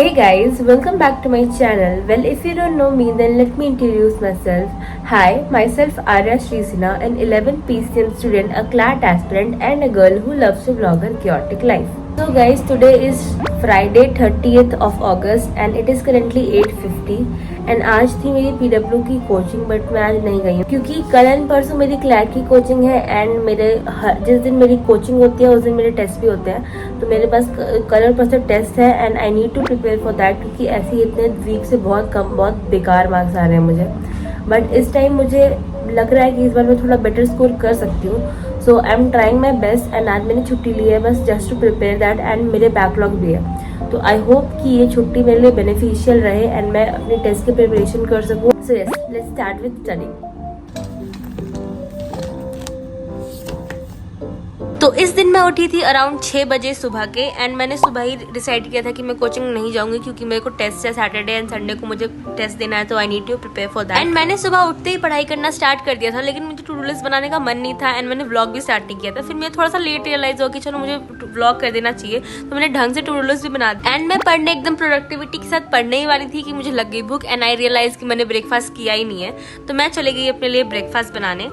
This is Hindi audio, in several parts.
Hey guys, welcome back to my channel. Well, if you don't know me, then let me introduce myself. Hi, myself Arya Srisina, an 11 PCM student, a CLAT aspirant, and a girl who loves to vlog her chaotic life. So guys, today is Friday 30th of August and it is currently 8:50 and आज थी मेरी PW की कोचिंग बट मैं आज नहीं गई हूँ क्योंकि कल एंड परसों मेरी क्लैट की कोचिंग है एंड मेरे जिस दिन मेरी कोचिंग होती है उस दिन मेरे टेस्ट भी होते हैं। तो मेरे पास कल और परसों टेस्ट है and I need to prepare for that क्योंकि ऐसे ही इतने वीक से बहुत बेकार मार्क्स आ रहे हैं मुझे। बट इस टाइम मुझे लग रहा है कि इस बार मैं थोड़ा बेटर स्कोर कर सकती हूँ। So I am trying my best and आज मैंने छुट्टी ली है बस just to prepare that and मेरे बैकलॉग भी है। तो आई होप कि ये छुट्टी मेरे लिए बेनिफिशियल रहे एंड मैं अपने टेस्ट की प्रिपरेशन कर सकूँ। So yes, let's start with studying. तो इस दिन मैं उठी थी अराउंड 6 बजे सुबह के एंड मैंने सुबह ही डिसाइड किया था कि मैं कोचिंग नहीं जाऊंगी क्योंकि मेरे को टेस्ट है सैटरडे एंड संडे को मुझे टेस्ट देना है तो I need to prepare for that. And मैंने सुबह उठते ही पढ़ाई करना स्टार्ट कर दिया था लेकिन मुझे टू डू लिस्ट बनाने का मन नहीं था एंड मैंने व्लॉग भी स्टार्ट नहीं किया था। फिर मुझे थोड़ा सा लेट रियलाइज हुआ कि चलो मुझे व्लॉग कर देना चाहिए तो मैंने ढंग से टू डू लिस्ट भी बना दी एंड मैं पढ़ने एकदम प्रोडक्टिविटी के साथ पढ़ने ही वाली थी कि मुझे लग गई भूख एंड आई रियलाइज कि मैंने ब्रेकफास्ट किया ही नहीं है। तो मैं चले गई अपने लिए ब्रेकफास्ट बनाने।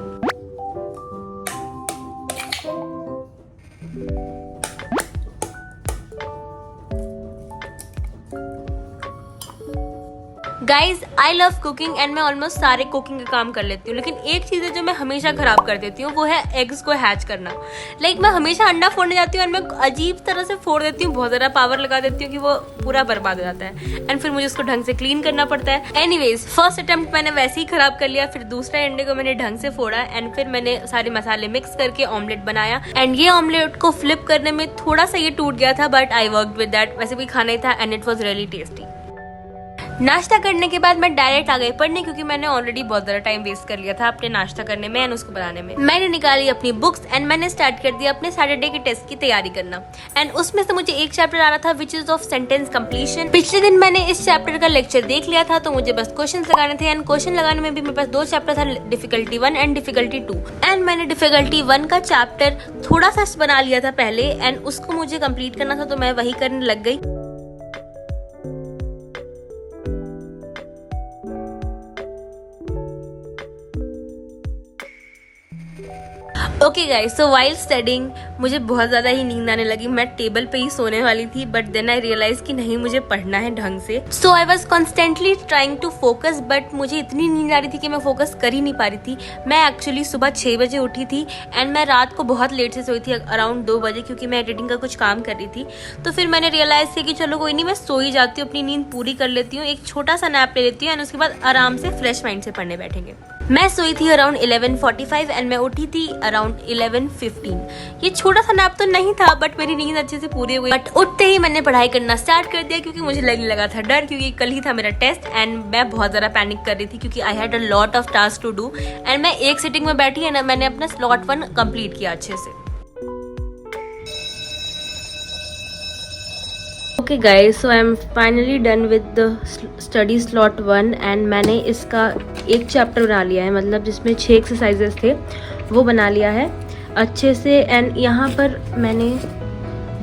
Guys I love cooking and मैं ऑलमोस्ट सारे कुकिंग का काम कर लेती हूँ लेकिन एक चीज है जो मैं हमेशा खराब कर देती हूँ वो है एग्स को हैच करना। मैं हमेशा अंडा फोड़ने जाती हूँ और मैं अजीब तरह से फोड़ देती हूँ, बहुत ज्यादा पावर लगा देती हूँ कि वो पूरा बर्बाद हो जाता है एंड फिर मुझे उसको ढंग से क्लीन करना पड़ता है। एनीवेज फर्स्ट अटेम्प्ट मैंने वैसे ही खराब कर लिया, फिर दूसरे अंडे को मैंने ढंग से फोड़ा एंड फिर मैंने सारे मसाले मिक्स करके ऑमलेट बनाया एंड ये ऑमलेट को फ्लिप करने में थोड़ा सा ये टूट गया था but I worked with that. वैसे भी खाना ही था and it was really tasty. नाश्ता करने के बाद मैं डायरेक्ट आ गई पढ़ने क्योंकि मैंने ऑलरेडी बहुत ज्यादा टाइम वेस्ट कर लिया था अपने नाश्ता करने में एंड उसको बनाने में। मैंने निकाली अपनी बुक्स एंड मैंने स्टार्ट कर दिया अपने सैटरडे के टेस्ट की तैयारी करना एंड उसमें से मुझे एक चैप्टर आ रहा था which is of sentence completion. पिछले दिन मैंने इस चैप्टर का लेक्चर देख लिया था तो मुझे बस क्वेश्चन लगाने थे एंड क्वेश्चन लगाने में भी मेरे पास 2 चैप्टर था, डिफिकल्टी 1 एंड डिफिकल्टी 2 एंड मैंने डिफिकल्टी 1 का चैप्टर थोड़ा सा बना लिया था पहले एंड उसको मुझे कंप्लीट करना था तो मैं वही करने लग गई। Okay guys, so while studying मुझे बहुत ज़्यादा ही नींद आने लगी। मैं टेबल पे ही सोने वाली थी बट देन आई रियलाइज कि नहीं मुझे पढ़ना है ढंग से। So I was constantly trying to focus but मुझे इतनी नींद आ रही थी कि मैं फोकस कर ही नहीं पा रही थी। मैं एक्चुअली सुबह 6 बजे उठी थी एंड मैं रात को बहुत लेट से सोई थी अराउंड 2 बजे क्योंकि मैं एडिटिंग का कुछ काम कर रही थी। तो फिर मैंने रियलाइज किया कि चलो कोई नहीं, मैं सो ही जाती हूँ, अपनी नींद पूरी कर लेती हूँ, एक छोटा सा नैप ले लेती हूँ एंड उसके बाद आराम से फ्रेश माइंड से पढ़ने बैठेंगे। मैं सोई थी अराउंड 11:45 एंड मैं उठी थी अराउंड 11:15। ये छोटा सा नैप तो नहीं था बट मेरी नींद अच्छे से पूरी हुई। बट उठते ही मैंने पढ़ाई करना स्टार्ट कर दिया क्योंकि मुझे लगने लगा था डर क्योंकि कल ही था मेरा टेस्ट एंड मैं बहुत ज़्यादा पैनिक कर रही थी क्योंकि I had a lot of task to do and मैं एक सिटिंग में बैठी एंड मैंने अपना स्लॉट 1 कंप्लीट किया अच्छे से। Okay guys, so I M finally done with the study slot 1 and मैंने इसका एक चैप्टर बना लिया है, मतलब जिसमें 6 एक्सरसाइजेस थे वो बना लिया है अच्छे से। एंड यहाँ पर मैंने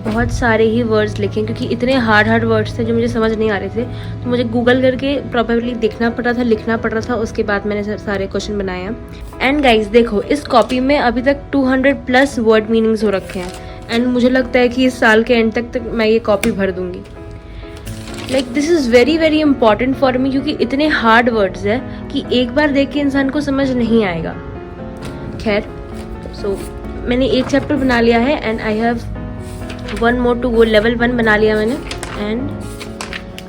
बहुत सारे ही वर्ड्स लिखे क्योंकि इतने हार्ड वर्ड्स थे जो मुझे समझ नहीं आ रहे थे तो मुझे गूगल करके प्रॉपरली देखना पड़ रहा था, लिखना पड़ रहा था, उसके बाद मैंने सारे क्वेश्चन बनाए हैं। एंड गाइज देखो, इस कॉपी में अभी तक 200+ वर्ड मीनिंग्स हो रखे हैं एंड मुझे लगता है कि इस साल के एंड तक मैं ये कॉपी भर दूंगी। This is very very important for me क्योंकि इतने हार्ड वर्ड्स है कि एक बार देख के इंसान को समझ नहीं आएगा। खैर, सो मैंने एक चैप्टर बना लिया है and I have 1 more to go. Level 1 बना लिया मैंने एंड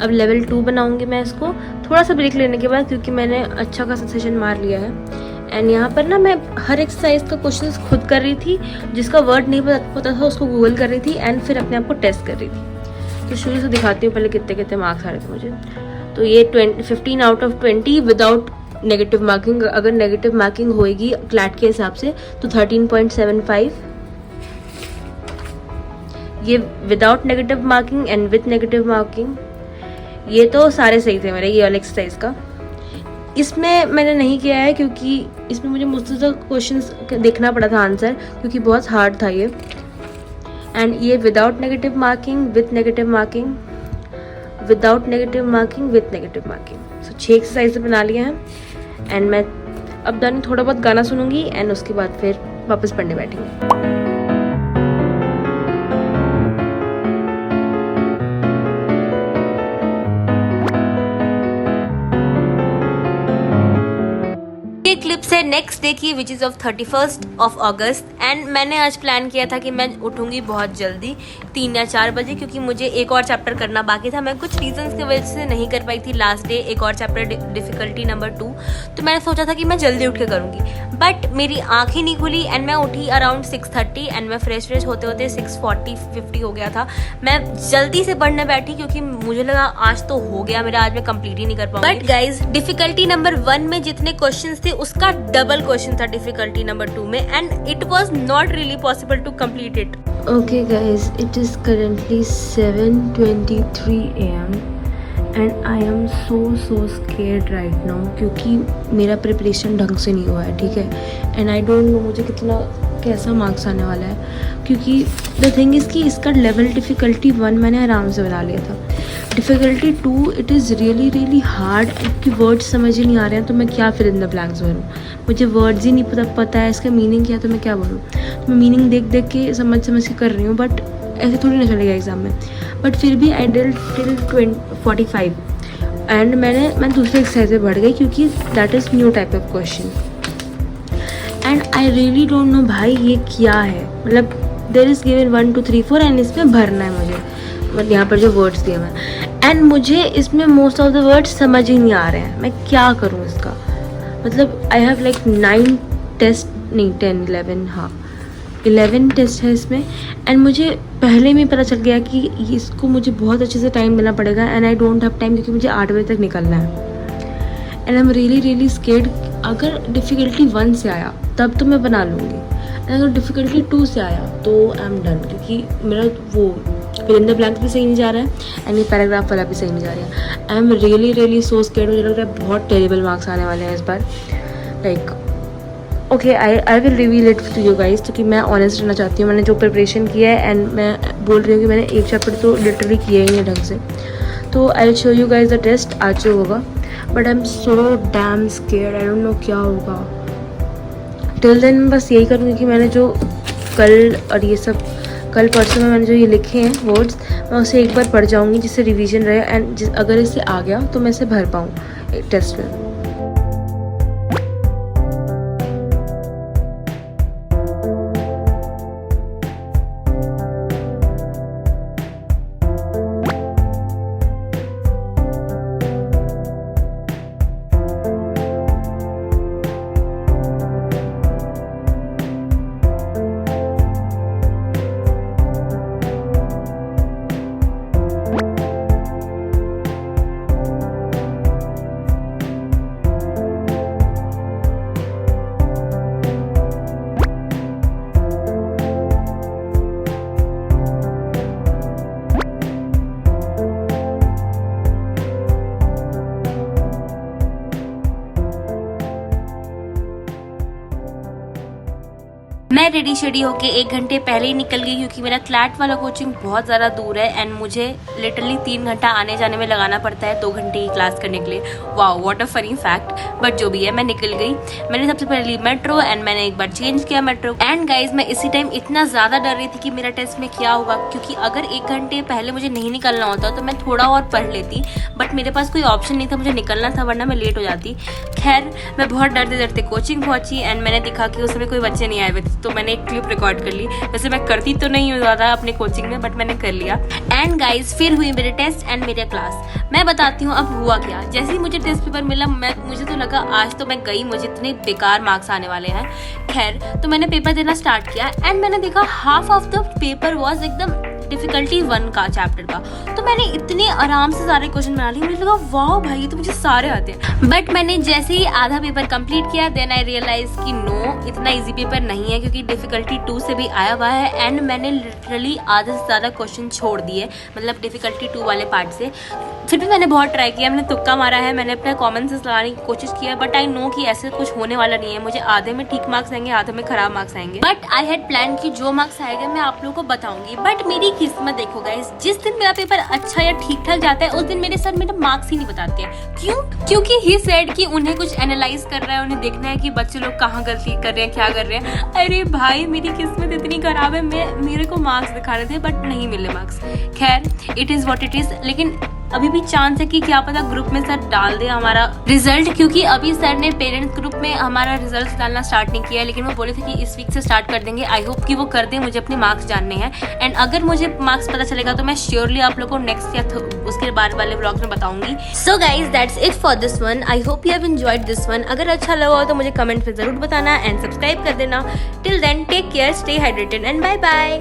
अब लेवल 2 बनाऊंगी मैं इसको थोड़ा सा ब्रेक लेने के बाद क्योंकि मैंने अच्छा खासा सेशन मार लिया है। एंड यहाँ पर ना मैं हर एक्सरसाइज का क्वेश्चन खुद कर रही थी, जिसका वर्ड नहीं पता था उसको गूगल कर रही थी एंड फिर अपने आप को टेस्ट कर रही थी। तो शुरू से दिखाती हूँ पहले कितने कितने मार्क्स आ रहे थे मुझे। तो ये 15 out of 20 without negative marking. अगर नेगेटिव मार्किंग होएगी क्लैट के हिसाब से तो 13.75। ये without negative marking and with negative marking. ये तो सारे सही थे मेरे ये वाले एक्सरसाइज का। इसमें मैंने नहीं किया है क्योंकि इसमें मुझे मुझसे क्वेश्चंस देखना पड़ा था आंसर क्योंकि बहुत हार्ड था ये। एंड ये without negative marking, with negative marking, without negative marking, with negative marking. So 6 exercise बना लिए हैं एंड मैं अब डन थोड़ा बहुत गाना सुनूंगी एंड उसके बाद फिर वापस पढ़ने बैठेंगे। क्लिप से नेक्स्ट डे की which is of 31st of August and मैंने आज प्लान किया था कि मैं उठूंगी बहुत जल्दी 3 या 4 बजे, क्योंकि मुझे एक और चैप्टर करना बाकी था। मैं कुछ रीजंस की वजह से नहीं कर पाई थी लास्ट डे एक और चैप्टर, डिफिकल्टी नंबर 2। तो मैंने सोचा था कि मैं जल्दी उठ के करूँगी, बट मेरी आँख ही नहीं खुली एंड मैं उठी अराउंड 6:30 एंड मैं फ्रेश होते होते 6:40-50 हो गया था। मैं जल्दी से पढ़ने बैठी क्योंकि मुझे लगा आज तो हो गया मेरा, आज मैं कंप्लीट ही नहीं कर पाऊंगी। बट गाइज डिफिकल्टी नंबर 1 में जितने क्वेश्चंस थे उसका डबल क्वेश्चन था डिफिकल्टी नंबर 2 में and it was not really possible to complete it. Okay guys, it is currently 7:23 AM and I am so scared right now, क्योंकि मेरा प्रिपरेशन ढंग से नहीं हुआ है, ठीक है। एंड आई डोंट नो मुझे कैसा मार्क्स आने वाला है, क्योंकि द थिंग इज़ कि इसका लेवल डिफ़िकल्टी 1 मैंने आराम से बना लिया था। Difficulty 2 it is really hard, क्योंकि वर्ड्स समझ ही नहीं आ रहे हैं, तो मैं क्या फिर इन द ब्लैंक्स भरूँ। मुझे वर्ड्स ही नहीं पता है इसका मीनिंग क्या, तो मैं क्या बोलूँ। तो मैं मीनिंग देख के समझ के कर रही हूँ, बट ऐसे थोड़ी ना चलेगा एग्ज़ाम में। बट फिर भी आई डिड टिल 45 एंड मैं दूसरे एक्सरसाइज में बढ़ गई, क्योंकि that is new type of question and I really don't know भाई ये क्या है। मतलब देयर इज़ गिवन 1 2 3 4 एंड इसमें भरना है मुझे, मतलब यहाँ पर जो वर्ड्स दिए हैं एंड मुझे इसमें मोस्ट ऑफ द वर्ड्स समझ ही नहीं आ रहे हैं। मैं क्या करूँ इसका, मतलब आई हैव लाइक 9 टेस्ट, नहीं 10 11, हाँ 11 टेस्ट है इसमें एंड मुझे पहले में पता चल गया कि इसको मुझे बहुत अच्छे से टाइम देना पड़ेगा and I don't have time, क्योंकि मुझे 8 बजे तक निकलना है and I am really scared. अगर डिफ़िकल्टी 1 से आया तब तो मैं बना लूँगी, अगर डिफ़िकल्टी 2 से आया तो आई एम डन, क्योंकि मेरा वो फिल इन द ब्लैंक्स भी सही नहीं जा रहा है एंड ये पैराग्राफ वाला भी सही नहीं जा रहा है। I am really so scared. मुझे लग रहा है बहुत टेरिबल मार्क्स आने वाले हैं इस बार। Like okay, I will reveal it to you guys, क्योंकि मैं ऑनेस्ट रहना चाहती हूँ। मैंने जो प्रिपरेशन किया है एंड मैं बोल रही हूँ कि मैंने एक चैप्टर तो लिटरली किया ही नहीं ढंग से। तो I will show you guys the test आज जो होगा, but I am so damn scared, I don't know क्या होगा। टिल देन मैं बस यही करूँगी कि मैंने जो कल और ये सब कल परसों में मैंने जो ये लिखे हैं वर्ड्स, मैं उसे एक बार पढ़ जाऊँगी जिससे रिवीजन रहे एंड अगर इससे आ गया तो मैं इसे भर पाऊँ टेस्ट में। मैं रेडी शेडी होके 1 घंटे पहले ही निकल गई, क्योंकि मेरा क्लैट वाला कोचिंग बहुत ज़्यादा दूर है एंड मुझे लिटरली 3 घंटा आने जाने में लगाना पड़ता है 2 घंटे की क्लास करने के लिए। Wow what a funny fact, but जो भी है मैं निकल गई। मैंने सबसे पहले ली मेट्रो एंड मैंने एक बार चेंज किया मेट्रो एंड गाइज मैं इसी टाइम इतना ज़्यादा डर रही थी कि मेरा टेस्ट में क्या होगा, क्योंकि अगर 1 घंटे पहले मुझे नहीं निकलना होता तो मैं थोड़ा और पढ़ लेती, बट मेरे पास कोई ऑप्शन नहीं था, मुझे निकलना था वरना मैं लेट हो जाती। खैर मैं बहुत डरते कोचिंग पहुंची एंड मैंने देखा कि उसमें कोई बच्चे नहीं आए हुए थे, तो मैंने एक क्लिप रिकॉर्ड कर ली। वैसे मैं करती तो नहीं हूँ ज़्यादा अपने कोचिंग में, बट मैंने कर लिया। एंड गाइज फिर हुई मेरे टेस्ट एंड मेरे क्लास। मैं बताती हूँ अब हुआ क्या। जैसे ही मुझे टेस्ट पेपर मिला मुझे तो लगा आज तो मैं गई, मुझे इतने बेकार मार्क्स आने वाले हैं। खैर तो मैंने पेपर देना स्टार्ट किया एंड मैंने देखा half of the paper was एकदम डिफिकल्टी 1 का चैप्टर का। तो मैंने इतने आराम से सारे क्वेश्चन बना लिए, मुझे लगा वाह भाई ये तो मुझे सारे आते हैं। बट मैंने जैसे ही आधा पेपर कंप्लीट किया देन आई रियलाइज कि नो इतना इजी पेपर नहीं है, क्योंकि डिफिकल्टी 2 से भी आया हुआ है एंड मैंने लिटरली आधे से ज़्यादा क्वेश्चन छोड़ दिए, मतलब डिफिकल्टी 2 वाले पार्ट से। फिर भी मैंने बहुत ट्राई किया, मैंने तुक्का मारा है, मैंने अपना कॉमन सेंस लगाने की कोशिश किया, बट आई नो कि ऐसे कुछ होने वाला नहीं है। मुझे आधे में ठीक मार्क्स आएंगे, आधे में खराब मार्क्स आएंगे। बट आई हैड प्लान कि जो मार्क्स आएंगे मैं आप लोगों को बताऊंगी। बट मेरी किस्मत देखो गाइस, जिस दिन मेरा पेपर अच्छा या ठीक ठाक जाता है उस दिन मेरे सर मेरे मार्क्स ही नहीं बताते हैं। क्यों? क्योंकि ही सेड कि उन्हें कुछ एनालाइज कर रहा है, उन्हें देखना है कि बच्चे लोग कहाँ गलती कर रहे हैं, क्या कर रहे हैं। अरे भाई मेरी किस्मत इतनी खराब है, मेरे को मार्क्स दिखा रहे थे बट नहीं मिले मार्क्स। खैर it is what it is. लेकिन अभी भी चांस है कि क्या पता ग्रुप में सर डाल दे हमारा रिजल्ट, क्योंकि अभी सर ने पेरेंट्स ग्रुप में हमारा रिजल्ट डालना स्टार्ट नहीं किया है, लेकिन वो बोले थे कि इस वीक से स्टार्ट कर देंगे। आई होप कि वो कर दे, मुझे अपने मार्क्स जानने हैं। एंड अगर मुझे मार्क्स पता चलेगा तो मैं श्योरली आप लोगों को नेक्स्ट या उसके बाद वाले व्लॉग्स में बताऊंगी। So guys that's it for this one. I hope you have enjoyed this one. अगर अच्छा लगा हो तो मुझे कमेंट में जरूर बताना एंड सब्सक्राइब कर देना। Till then take care, stay hydrated and bye bye.